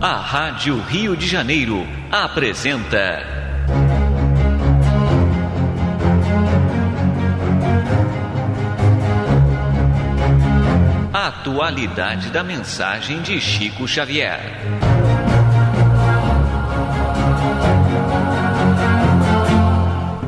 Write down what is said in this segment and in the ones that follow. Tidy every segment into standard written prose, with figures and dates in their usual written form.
A Rádio Rio de Janeiro apresenta a atualidade da mensagem de Chico Xavier.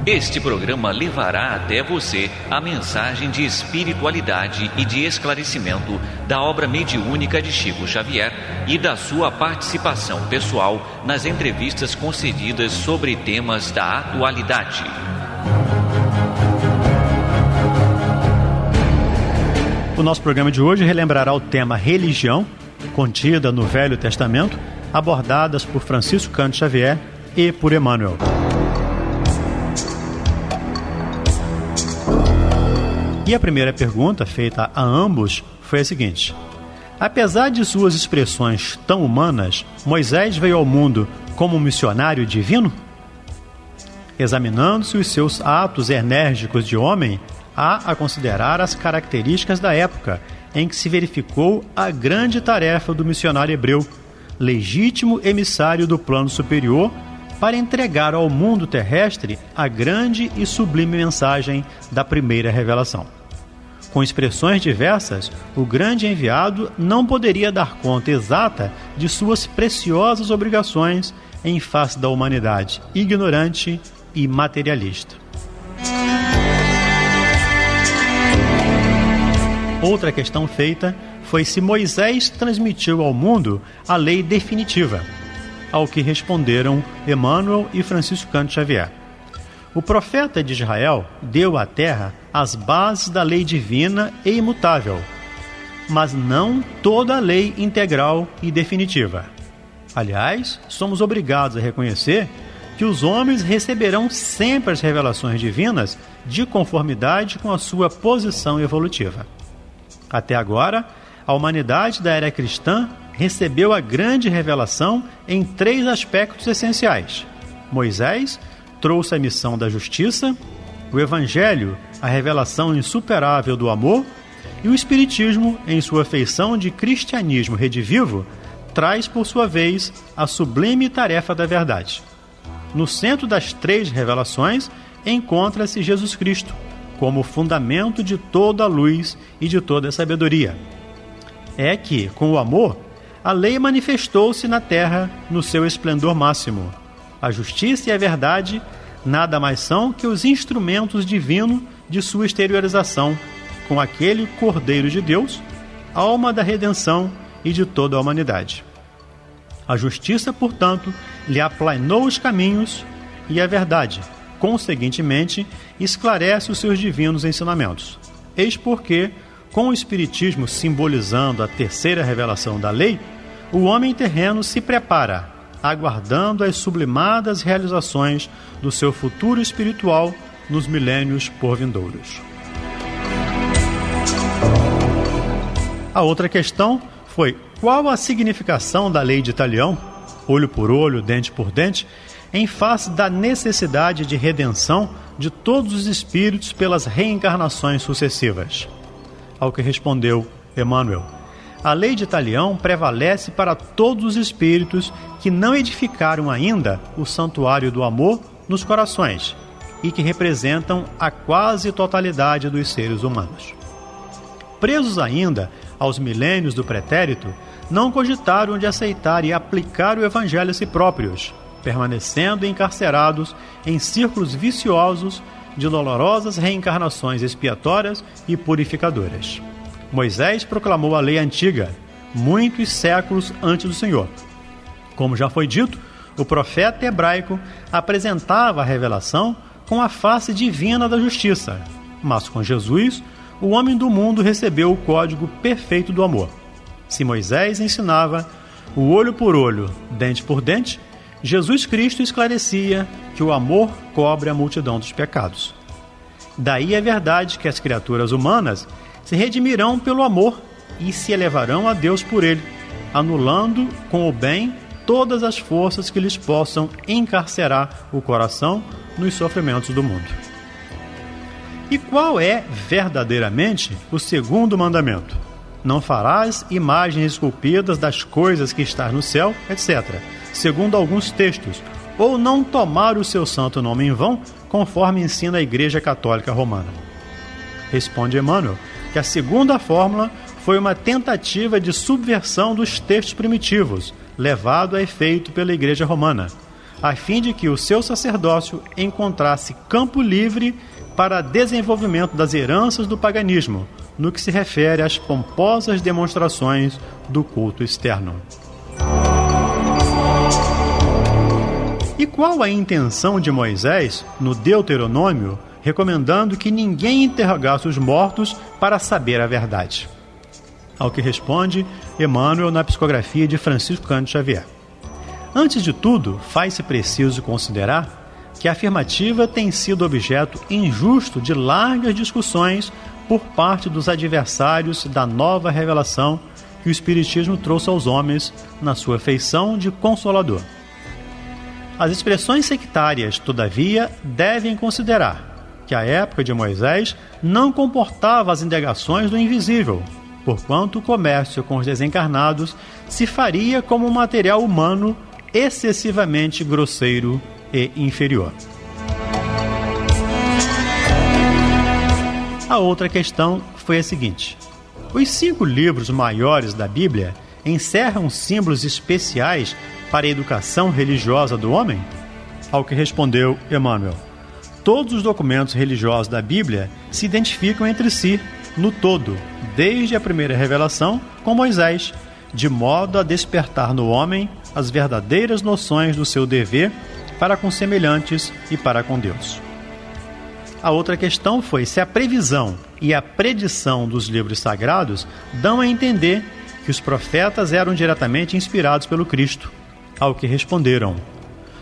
Este programa levará até você a mensagem de espiritualidade e de esclarecimento da obra mediúnica de Chico Xavier e da sua participação pessoal nas entrevistas concedidas sobre temas da atualidade. O nosso programa de hoje relembrará o tema religião, contida no Velho Testamento, abordadas por Francisco Cândido Xavier e por Emmanuel. E a primeira pergunta feita a ambos foi a seguinte: apesar de suas expressões tão humanas, Moisés veio ao mundo como um missionário divino? Examinando-se os seus atos enérgicos de homem, há a considerar as características da época em que se verificou a grande tarefa do missionário hebreu, legítimo emissário do plano superior, para entregar ao mundo terrestre a grande e sublime mensagem da primeira revelação. Com expressões diversas, o grande enviado não poderia dar conta exata de suas preciosas obrigações em face da humanidade ignorante e materialista. Outra questão feita foi se Moisés transmitiu ao mundo a lei definitiva, ao que responderam Emmanuel e Francisco Cândido Xavier. O profeta de Israel deu à terra as bases da lei divina e imutável, mas não toda a lei integral e definitiva. Aliás, somos obrigados a reconhecer que os homens receberão sempre as revelações divinas de conformidade com a sua posição evolutiva. Até agora, a humanidade da era cristã recebeu a grande revelação em 3 aspectos essenciais. Moisés trouxe a missão da justiça, o Evangelho, a revelação insuperável do amor, e o Espiritismo, em sua feição de cristianismo redivivo, traz, por sua vez, a sublime tarefa da verdade. No centro das 3 revelações encontra-se Jesus Cristo, como fundamento de toda a luz e de toda a sabedoria. É que, com o amor, a lei manifestou-se na terra no seu esplendor máximo. A justiça e a verdade nada mais são que os instrumentos divinos de sua exteriorização, com aquele Cordeiro de Deus, alma da redenção e de toda a humanidade. A justiça, portanto, lhe aplanou os caminhos, e a verdade, conseguintemente, esclarece os seus divinos ensinamentos. Eis porque, com o Espiritismo simbolizando a terceira revelação da lei, o homem terreno se prepara, aguardando as sublimadas realizações do seu futuro espiritual nos milênios por vindouros. A outra questão foi: qual a significação da lei de Talião, olho por olho, dente por dente, em face da necessidade de redenção de todos os espíritos pelas reencarnações sucessivas? Ao que respondeu Emmanuel: a lei de Talião prevalece para todos os espíritos que não edificaram ainda o santuário do amor nos corações e que representam a quase totalidade dos seres humanos. Presos ainda aos milênios do pretérito, não cogitaram de aceitar e aplicar o Evangelho a si próprios, permanecendo encarcerados em círculos viciosos de dolorosas reencarnações expiatórias e purificadoras. Moisés proclamou a lei antiga, muitos séculos antes do Senhor. Como já foi dito, o profeta hebraico apresentava a revelação com a face divina da justiça, mas com Jesus, o homem do mundo recebeu o código perfeito do amor. Se Moisés ensinava o olho por olho, dente por dente, Jesus Cristo esclarecia que o amor cobre a multidão dos pecados. Daí a verdade que as criaturas humanas se redimirão pelo amor e se elevarão a Deus por ele, anulando com o bem todas as forças que lhes possam encarcerar o coração nos sofrimentos do mundo. E qual é verdadeiramente o segundo mandamento? não farás imagens esculpidas das coisas que estás no céu, etc., segundo alguns textos, ou não tomar o seu santo nome em vão, conforme ensina a Igreja Católica Romana. Responde Emmanuel que a segunda fórmula foi uma tentativa de subversão dos textos primitivos, levado a efeito pela Igreja Romana, a fim de que o seu sacerdócio encontrasse campo livre para desenvolvimento das heranças do paganismo, no que se refere às pomposas demonstrações do culto externo. E qual a intenção de Moisés, no Deuteronômio, recomendando que ninguém interrogasse os mortos para saber a verdade? Ao que responde Emmanuel na psicografia de Francisco Cândido Xavier. Antes de tudo, faz-se preciso considerar que a afirmativa tem sido objeto injusto de largas discussões por parte dos adversários da nova revelação que o Espiritismo trouxe aos homens na sua feição de consolador. As expressões sectárias, todavia, devem considerar que a época de Moisés não comportava as indagações do invisível, porquanto o comércio com os desencarnados se faria como um material humano excessivamente grosseiro e inferior. A outra questão foi a seguinte: os 5 livros maiores da Bíblia encerram símbolos especiais para a educação religiosa do homem? Ao que respondeu Emmanuel: todos os documentos religiosos da Bíblia se identificam entre si, no todo, desde a primeira revelação com Moisés, de modo a despertar no homem as verdadeiras noções do seu dever para com semelhantes e para com Deus. A outra questão foi se a previsão e a predição dos livros sagrados dão a entender que os profetas eram diretamente inspirados pelo Cristo, ao que responderam: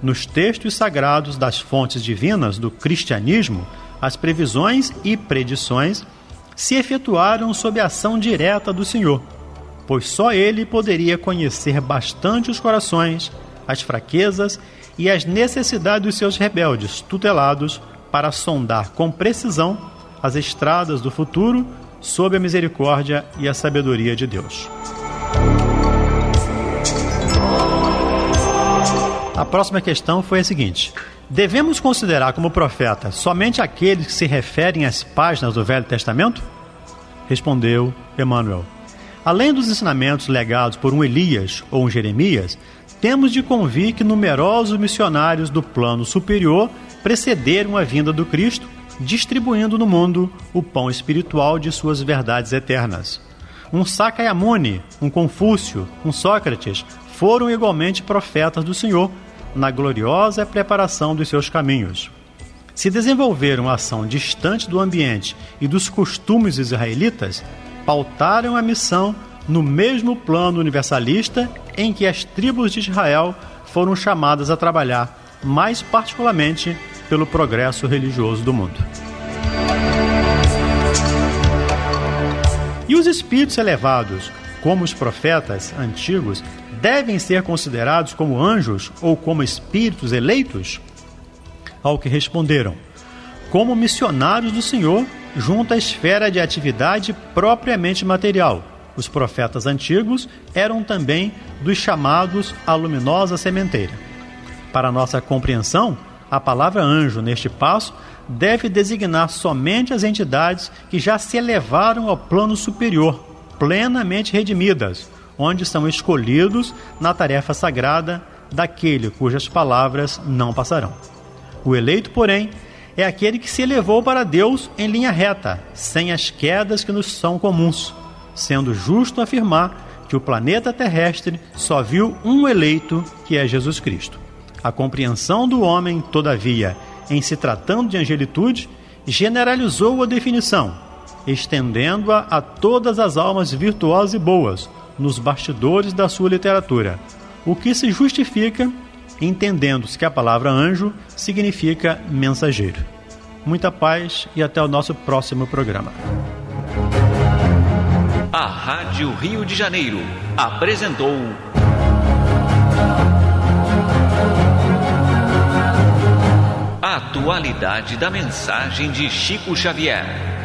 nos textos sagrados das fontes divinas do cristianismo, as previsões e predições se efetuaram sob a ação direta do Senhor, pois só Ele poderia conhecer bastante os corações, as fraquezas e as necessidades dos seus rebeldes tutelados para sondar com precisão as estradas do futuro sob a misericórdia e a sabedoria de Deus. A próxima questão foi a seguinte: devemos considerar como profeta somente aqueles que se referem às páginas do Velho Testamento? Respondeu Emmanuel: além dos ensinamentos legados por um Elias ou um Jeremias, temos de convir que numerosos missionários do plano superior precederam a vinda do Cristo, distribuindo no mundo o pão espiritual de suas verdades eternas. Um Sakyamuni, um Confúcio, um Sócrates foram igualmente profetas do Senhor na gloriosa preparação dos seus caminhos. Se desenvolveram a ação distante do ambiente e dos costumes israelitas, pautaram a missão no mesmo plano universalista em que as tribos de Israel foram chamadas a trabalhar, mais particularmente pelo progresso religioso do mundo. E os espíritos elevados, como os profetas antigos, devem ser considerados como anjos ou como espíritos eleitos? Ao que responderam: como missionários do Senhor, junto à esfera de atividade propriamente material. Os profetas antigos eram também dos chamados à luminosa sementeira. Para nossa compreensão, a palavra anjo, neste passo, deve designar somente as entidades que já se elevaram ao plano superior, plenamente redimidas, onde são escolhidos na tarefa sagrada daquele cujas palavras não passarão. O eleito, porém, é aquele que se elevou para Deus em linha reta, sem as quedas que nos são comuns, sendo justo afirmar que o planeta terrestre só viu um eleito, que é Jesus Cristo. A compreensão do homem, todavia, em se tratando de angelitude, generalizou a definição, estendendo-a a todas as almas virtuosas e boas, nos bastidores da sua literatura, o que se justifica entendendo-se que a palavra anjo significa mensageiro. Muita paz e até o nosso próximo programa. A Rádio Rio de Janeiro apresentou a atualidade da mensagem de Chico Xavier.